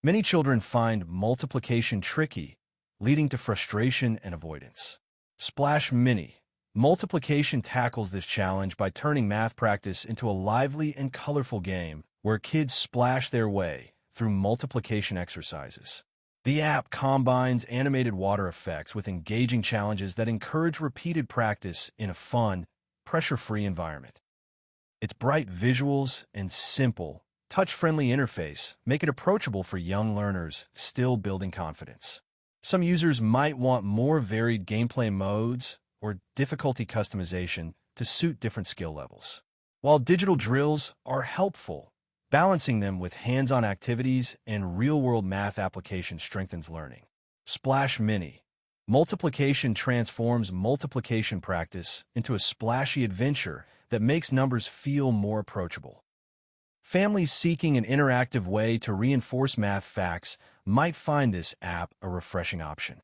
Many children find multiplication tricky, leading to frustration and avoidance. Splash Mini. Multiplication tackles this challenge by turning math practice into a lively and colorful game where kids splash their way through multiplication exercises. The app combines animated water effects with engaging challenges that encourage repeated practice in a fun, pressure-free environment. Its bright visuals and simple, touch-friendly interface make it approachable for young learners still building confidence. Some users might want more varied gameplay modes or difficulty customization to suit different skill levels. While digital drills are helpful, balancing them with hands-on activities and real-world math application strengthens learning. Splash Mini. Multiplication transforms multiplication practice into a splashy adventure that makes numbers feel more approachable. Families seeking an interactive way to reinforce math facts might find this app a refreshing option.